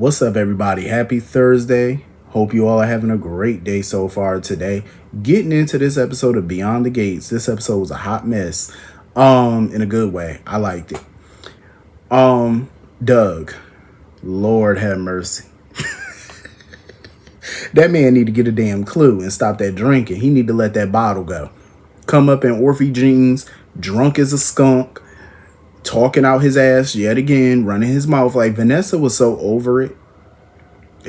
What's up, everybody? Happy Thursday. Hope you all are having a great day so far today. Getting into this episode of Beyond the Gates. This episode was a hot mess. In a good way. I liked it. Doug. Lord have mercy. That man need to get a damn clue and stop that drinking. He need to let that bottle go. Come up in Orphe jeans, drunk as a skunk, talking out his ass yet again, running his mouth. Like, Vanessa was so over it.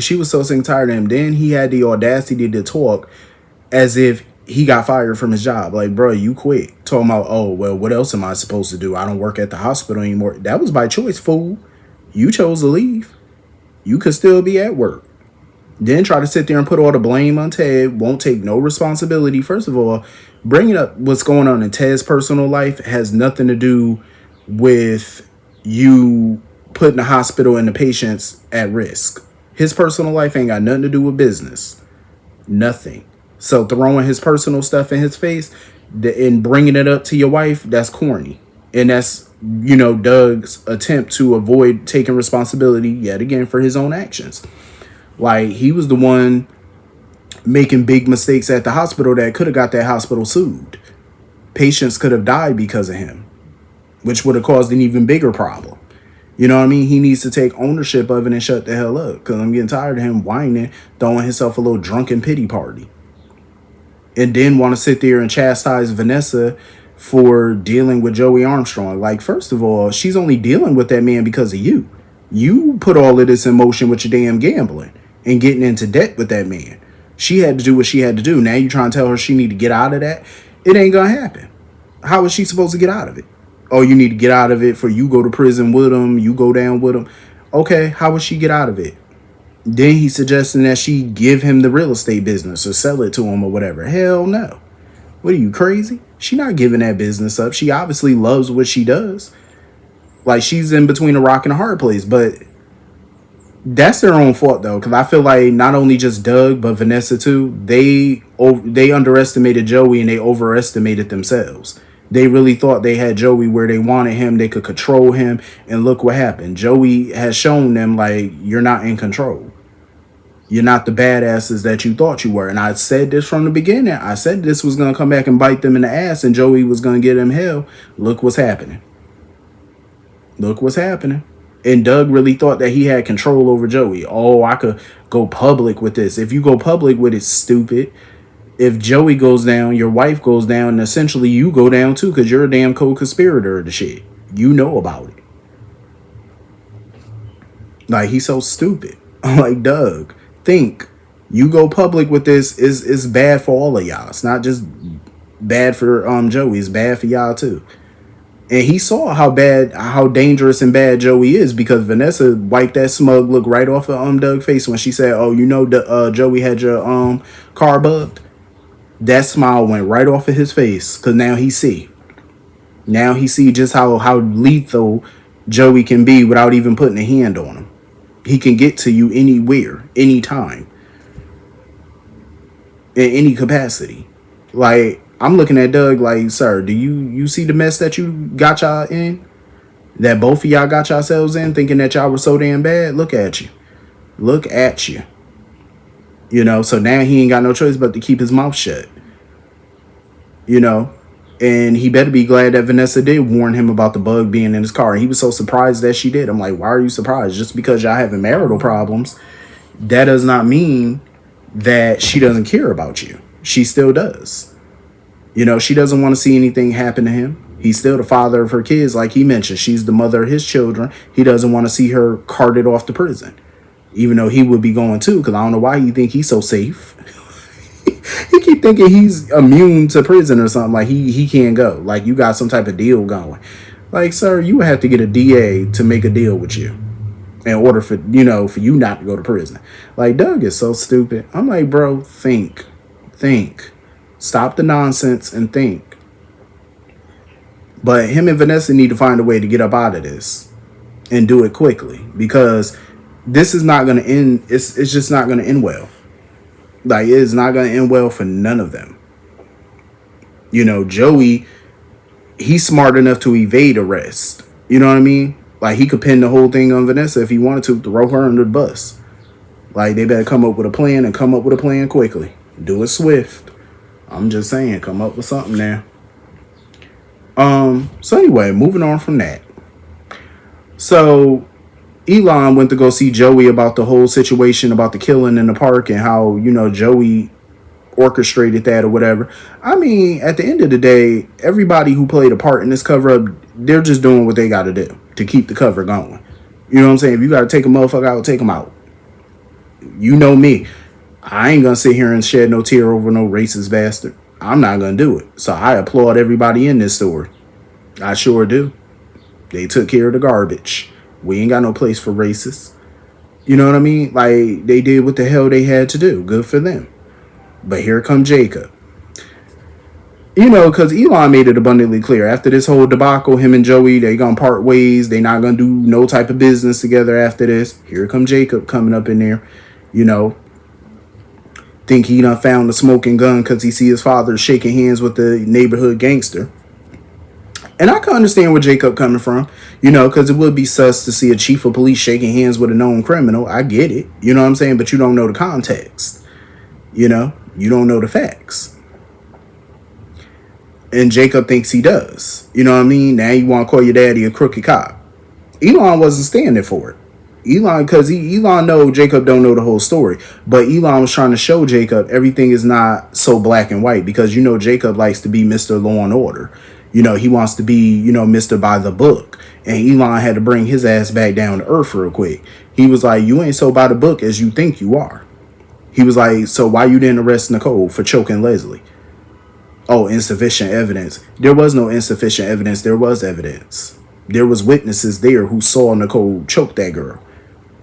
She was so sick and tired of him. Then he had the audacity to talk as if he got fired from his job. Like, bro, you quit. Talking about, oh, well, what else am I supposed to do? I don't work at the hospital anymore. That was by choice, fool. You chose to leave. You could still be at work. Then try to sit there and put all the blame on Ted. Won't take no responsibility. First of all, bringing up what's going on in Ted's personal life has nothing to do with you putting the hospital and the patients at risk. His personal life ain't got nothing to do with business. Nothing. So throwing his personal stuff in his face and bringing it up to your wife, that's corny. And that's, Doug's attempt to avoid taking responsibility yet again for his own actions. Like, he was the one making big mistakes at the hospital that could have got that hospital sued. Patients could have died because of him, which would have caused an even bigger problem. You know what I mean? He needs to take ownership of it and shut the hell up, because I'm getting tired of him whining, throwing himself a little drunken pity party. And then want to sit there and chastise Vanessa for dealing with Joey Armstrong. Like, first of all, she's only dealing with that man because of you. You put all of this in motion with your damn gambling and getting into debt with that man. She had to do what she had to do. Now you trying to tell her she need to get out of that? It ain't gonna happen. How is she supposed to get out of it? Oh, you need to get out of it for you go to prison with him, you go down with him. Okay, how would she get out of it? Then he's suggesting that she give him the real estate business or sell it to him or whatever. Hell no. What are you, crazy? She not giving that business up. She obviously loves what she does. Like, she's in between a rock and a hard place. But that's their own fault, though, because I feel like not only just Doug, but Vanessa, too, they underestimated Joey and they overestimated themselves. They really thought they had Joey where they wanted him. They could control him. And look what happened. Joey has shown them, like, you're not in control. You're not the badasses that you thought you were. And I said this from the beginning. I said this was going to come back and bite them in the ass and Joey was going to get him hell. Look what's happening. Look what's happening. And Doug really thought that he had control over Joey. Oh, I could go public with this. If you go public with it, stupid. If Joey goes down, your wife goes down, and essentially you go down too, because you're a damn co-conspirator of the shit. You know about it. Like, he's so stupid. I'm like, Doug, think. You go public with this is bad for all of y'all. It's not just bad for Joey. It's bad for y'all too. And he saw how dangerous and bad Joey is, because Vanessa wiped that smug look right off of Doug's face when she said, oh, Joey had your car bugged. That smile went right off of his face, because now he see. Now he see just how lethal Joey can be without even putting a hand on him. He can get to you anywhere, anytime, in any capacity. Like, I'm looking at Doug like, sir, do you see the mess that you got y'all in? That both of y'all got yourselves in, thinking that y'all were so damn bad? Look at you. Look at you. So now he ain't got no choice but to keep his mouth shut. And he better be glad that Vanessa did warn him about the bug being in his car. And he was so surprised that she did. I'm like, why are you surprised? Just because y'all having marital problems, that does not mean that she doesn't care about you. She still does. She doesn't want to see anything happen to him. He's still the father of her kids, like he mentioned. She's the mother of his children. He doesn't want to see her carted off to prison, even though he would be going too, because I don't know why you think he's so safe. He keep thinking he's immune to prison or something. Like, he can't go. Like, you got some type of deal going. Like, sir, you would have to get a DA to make a deal with you in order for you not to go to prison. Like, Doug is so stupid. I'm like, bro, think. Stop the nonsense and think. But him and Vanessa need to find a way to get up out of this and do it quickly, because this is not going to end. It's just not going to end well. Like, it is not going to end well for none of them. Joey, he's smart enough to evade arrest. You know what I mean? Like, he could pin the whole thing on Vanessa if he wanted to, throw her under the bus. Like, they better come up with a plan and come up with a plan quickly. Do it swift. I'm just saying, come up with something now. So anyway, moving on from that. So Elon went to go see Joey about the whole situation about the killing in the park and how, Joey orchestrated that or whatever. I mean, at the end of the day, everybody who played a part in this cover up, they're just doing what they got to do to keep the cover going. You know what I'm saying? If you got to take a motherfucker out, take them out. You know me. I ain't going to sit here and shed no tear over no racist bastard. I'm not going to do it. So I applaud everybody in this story. I sure do. They took care of the garbage. We ain't got no place for racists. You know what I mean? Like, they did what the hell they had to do. Good for them. But here come Jacob. Because Elon made it abundantly clear. After this whole debacle, him and Joey, they gonna part ways. They not gonna do no type of business together after this. Here come Jacob coming up in there. Think he done found the smoking gun because he see his father shaking hands with the neighborhood gangster. And I can understand where Jacob coming from, because it would be sus to see a chief of police shaking hands with a known criminal. I get it. You know what I'm saying? But you don't know the context. You don't know the facts. And Jacob thinks he does. You know what I mean? Now you want to call your daddy a crooked cop. Elon wasn't standing for it. Elon know Jacob don't know the whole story. But Elon was trying to show Jacob everything is not so black and white. Because, Jacob likes to be Mr. Law and Order. He wants to be, Mr. By the Book. And Elon had to bring his ass back down to earth real quick. He was like, you ain't so by the book as you think you are. He was like, so why you didn't arrest Nicole for choking Leslie? Oh, insufficient evidence. There was no insufficient evidence. There was evidence. There was witnesses there who saw Nicole choke that girl.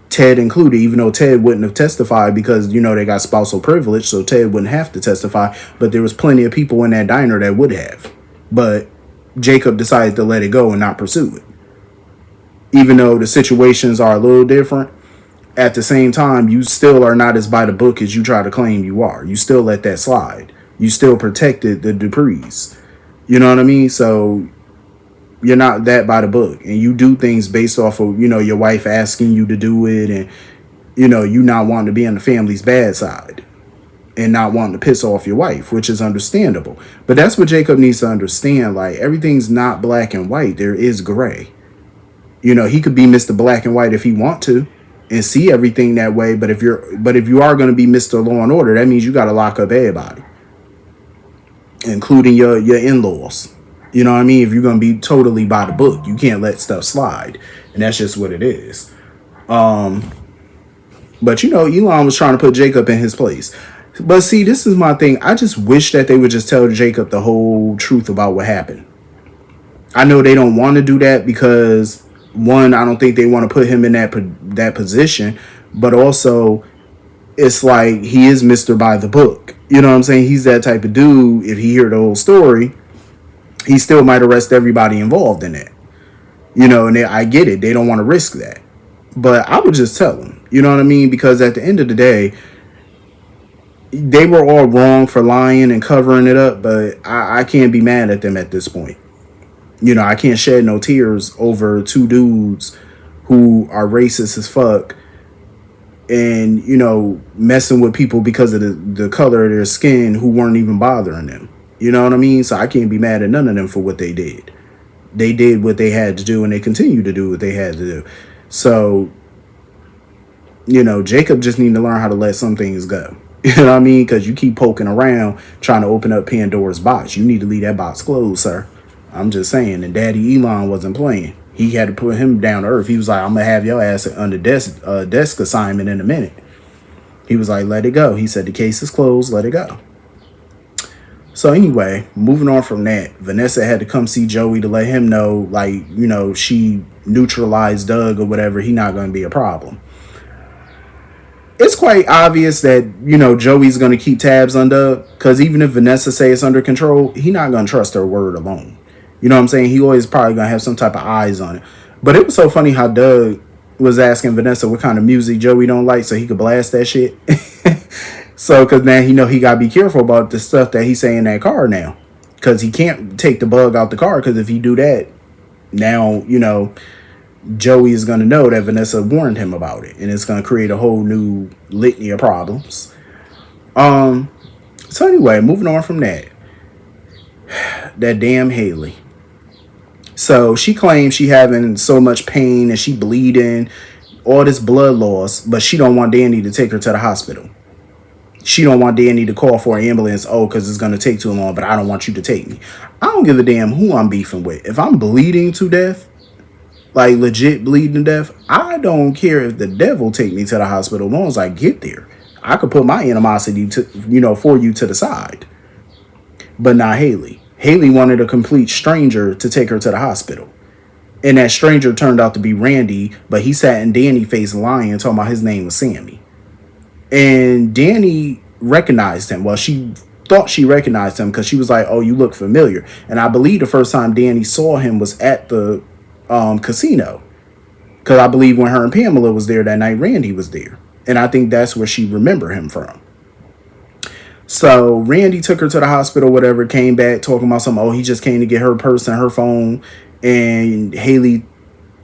Ted included, even though Ted wouldn't have testified because, they got spousal privilege, so Ted wouldn't have to testify. But there was plenty of people in that diner that would have. But Jacob decided to let it go and not pursue it. Even though the situations are a little different, at the same time, you still are not as by the book as you try to claim you are. You still let that slide. You still protected the Duprees. You know what I mean? So you're not that by the book. And you do things based off of, your wife asking you to do it. And, you not wanting to be on the family's bad side. And not wanting to piss off your wife, which is understandable. But that's what Jacob needs to understand. Like, everything's not black and white. There is gray. He could be Mr. Black and White if he want to. And see everything that way. But if you are going to be Mr. Law and Order, that means you got to lock up everybody. Including your in-laws. You know what I mean? If you're going to be totally by the book, you can't let stuff slide. And that's just what it is. But, Elon was trying to put Jacob in his place. But see, this is my thing. I just wish that they would just tell Jacob the whole truth about what happened. I know they don't want to do that because, one, I don't think they want to put him in that position. But also, it's like he is Mr. By the Book. You know what I'm saying? He's that type of dude. If he hear the whole story, he still might arrest everybody involved in it. And I get it. They don't want to risk that. But I would just tell them. You know what I mean? Because at the end of the day, they were all wrong for lying and covering it up. But I can't be mad at them at this point. I can't shed no tears over two dudes who are racist as fuck. And, messing with people because of the color of their skin who weren't even bothering them. You know what I mean? So I can't be mad at none of them for what they did. They did what they had to do and they continue to do what they had to do. So, Jacob just need to learn how to let some things go. You know what I mean? Because you keep poking around trying to open up Pandora's box. You need to leave that box closed, sir. I'm just saying. And Daddy Elon wasn't playing. He had to put him down to earth. He was like, I'm going to have your ass under desk assignment in a minute. He was like, let it go. He said, the case is closed. Let it go. So anyway, moving on from that, Vanessa had to come see Joey to let him know, like, she neutralized Doug or whatever. He not going to be a problem. It's quite obvious that, Joey's going to keep tabs on Doug. Because even if Vanessa say it's under control, he not going to trust her word alone. You know what I'm saying? He always probably going to have some type of eyes on it. But it was so funny how Doug was asking Vanessa what kind of music Joey don't like so he could blast that shit. So, because now he got to be careful about the stuff that he's saying in that car now. Because he can't take the bug out the car. Because if he do that, now, Joey is going to know that Vanessa warned him about it, and it's going to create a whole new litany of problems. So anyway, moving on from that damn Haley. So she claims she having so much pain and she bleeding, all this blood loss, but she don't want Danny to take her to the hospital. She don't want Danny to call for an ambulance. Oh, because it's going to take too long, but I don't want you to take me. I don't give a damn who I'm beefing with. If I'm bleeding to death, like legit bleeding to death, I don't care if the devil take me to the hospital as long as I get there. I could put my animosity to, for you to the side. But not Haley. Haley wanted a complete stranger to take her to the hospital. And that stranger turned out to be Randy, but he sat in Danny's face lying, talking about his name was Sammy. And Danny recognized him. Well, she thought she recognized him because she was like, oh, you look familiar. And I believe the first time Danny saw him was at the casino. Because I believe when her and Pamela was there that night, Randy was there. And I think that's where she remembered him from. So Randy took her to the hospital, whatever, came back talking about something. Oh, he just came to get her purse and her phone. And Haley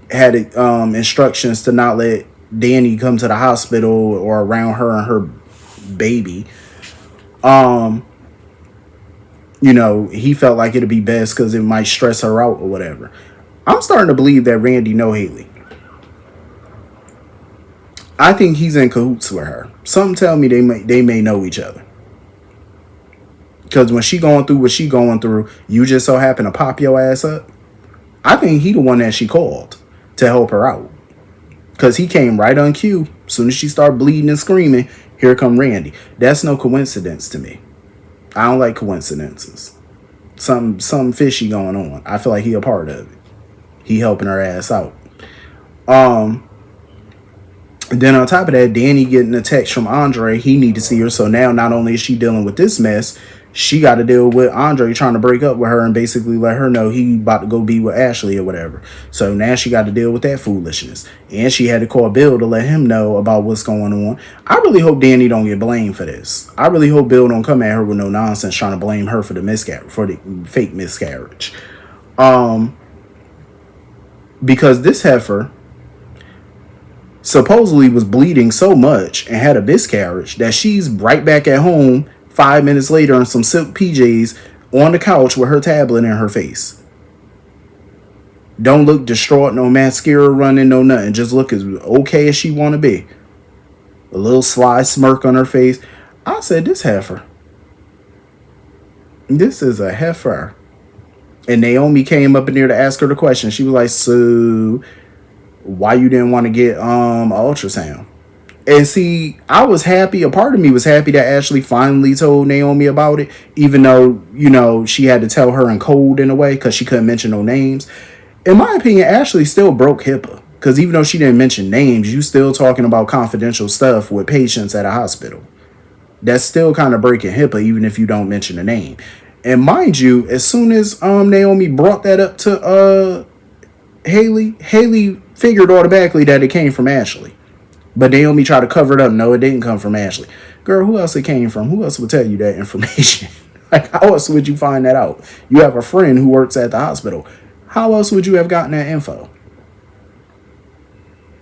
had instructions to not let Danny come to the hospital or around her and her baby. He felt like it'd be best because it might stress her out or whatever. I'm starting to believe that Randy know Haley. I think he's in cahoots with her. Something tell me they may know each other. Because when she going through what she going through, you just so happen to pop your ass up. I think he the one that she called to help her out. Because he came right on cue. As soon as she started bleeding and screaming, here come Randy. That's no coincidence to me. I don't like coincidences. Something fishy going on. I feel like he a part of it. He helping her ass out. Then on top of that, Danny getting a text from Andre. He need to see her. So now not only is she dealing with this mess, she got to deal with Andre trying to break up with her and basically let her know he about to go be with Ashley or whatever. So now she got to deal with that foolishness. And she had to call Bill to let him know about what's going on. I really hope Danny don't get blamed for this. I really hope Bill don't come at her with no nonsense trying to blame her for the miscarriage, for the fake miscarriage. Because this heifer supposedly was bleeding so much and had a miscarriage that she's right back at home 5 minutes later in some silk PJs on the couch with her tablet in her face. Don't look distraught, no mascara running, no nothing. Just look as okay as she want to be. A little sly smirk on her face. I said, this heifer. This is a heifer. And Naomi came up in there to ask her the question. She was like, so why you didn't want to get an ultrasound? And see, I was happy. A part of me was happy that Ashley finally told Naomi about it, even though, she had to tell her in code in a way because she couldn't mention no names. In my opinion, Ashley still broke HIPAA because even though she didn't mention names, you still talking about confidential stuff with patients at a hospital. That's still kind of breaking HIPAA, even if you don't mention a name. And mind you, as soon as Naomi brought that up to Haley figured automatically that it came from Ashley. But Naomi tried to cover it up. No, it didn't come from Ashley. Girl, who else it came from? Who else would tell you that information? Like, how else would you find that out? You have a friend who works at the hospital. How else would you have gotten that info?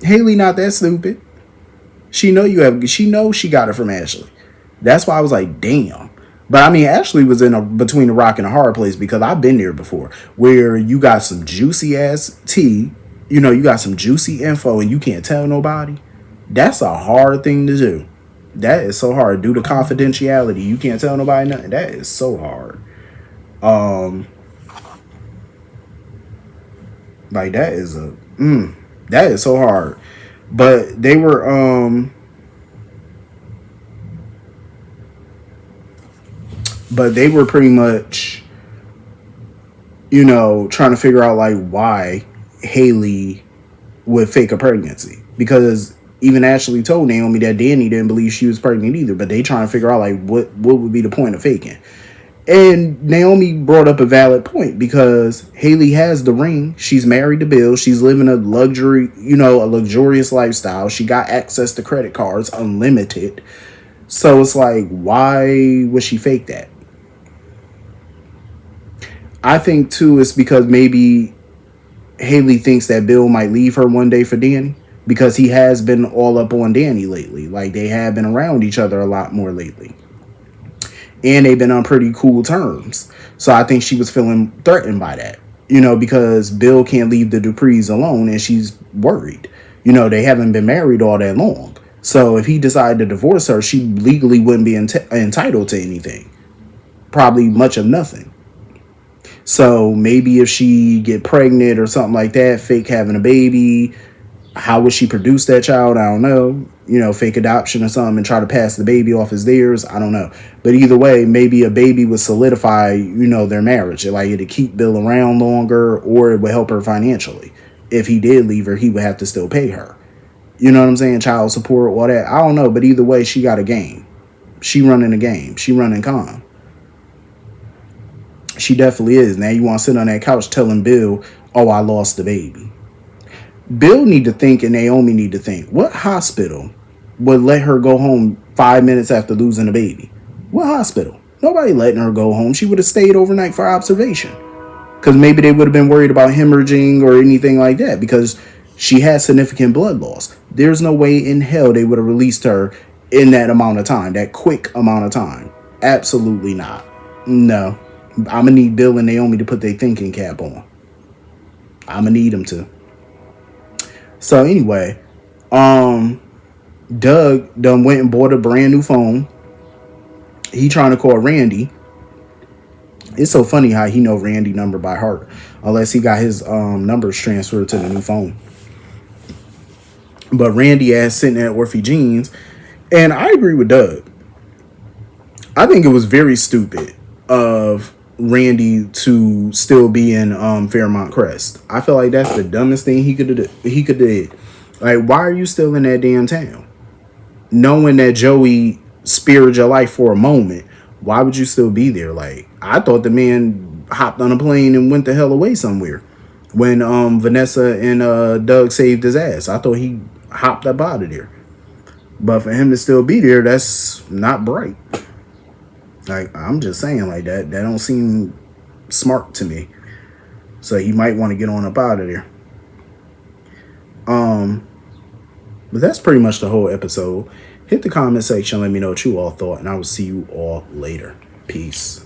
Haley not that stupid. She knows she got it from Ashley. That's why I was like, damn. But I mean, Ashley was between a rock and a hard place because I've been there before where you got some juicy ass tea, you got some juicy info and you can't tell nobody. That's a hard thing to do. That is so hard. Due to confidentiality, you can't tell nobody nothing. That is so hard. Like that is so hard. But they were pretty much trying to figure out like why Haley would fake a pregnancy, because even Ashley told Naomi that Danny didn't believe she was pregnant either, but they trying to figure out like what would be the point of faking. And Naomi brought up a valid point because Haley has the ring. She's married to Bill. She's living a luxurious lifestyle. She got access to credit cards, unlimited. So it's like, why would she fake that? I think too it's because maybe Haley thinks that Bill might leave her one day for Danny, because he has been all up on Danny lately. Like, they have been around each other a lot more lately. And they've been on pretty cool terms. So I think she was feeling threatened by that, because Bill can't leave the Duprees alone, and she's worried. They haven't been married all that long. So if he decided to divorce her, she legally wouldn't be entitled to anything. Probably much of nothing. So maybe if she get pregnant or something like that, fake having a baby, how would she produce that child? I don't know. Fake adoption or something and try to pass the baby off as theirs. I don't know. But either way, maybe a baby would solidify, their marriage. Like, it'd keep Bill around longer, or it would help her financially. If he did leave her, he would have to still pay her. You know what I'm saying? Child support, all that. I don't know. But either way, she got a game. She running a game. She running calm. She definitely is. Now you want to sit on that couch telling Bill, oh, I lost the baby. Bill need to think, and Naomi need to think, what hospital would let her go home 5 minutes after losing a baby? What hospital? Nobody letting her go home. She would have stayed overnight for observation. Because maybe they would have been worried about hemorrhaging or anything like that, because she has significant blood loss. There's no way in hell they would have released her in that amount of time, that quick amount of time. Absolutely not. No. I'm going to need Bill and Naomi to put their thinking cap on. I'm going to need them to. So anyway, Doug done went and bought a brand new phone. He trying to call Randy. It's so funny how he know Randy number by heart, unless he got his numbers transferred to the new phone. But Randy ass sitting at Orphy Jeans, and I agree with Doug. I think it was very stupid of Randy to still be in Fairmont Crest. I feel like that's the dumbest thing he could did. Like, why are you still in that damn town? Knowing that Joey spared your life for a moment, why would you still be there? Like, I thought the man hopped on a plane and went the hell away somewhere when Vanessa and Doug saved his ass. I thought he hopped up out of there. But for him to still be there, that's not bright. Like, I'm just saying, like, that don't seem smart to me. So he might want to get on up out of there. But that's pretty much the whole episode. Hit the comment section, let me know what you all thought, and I will see you all later. Peace.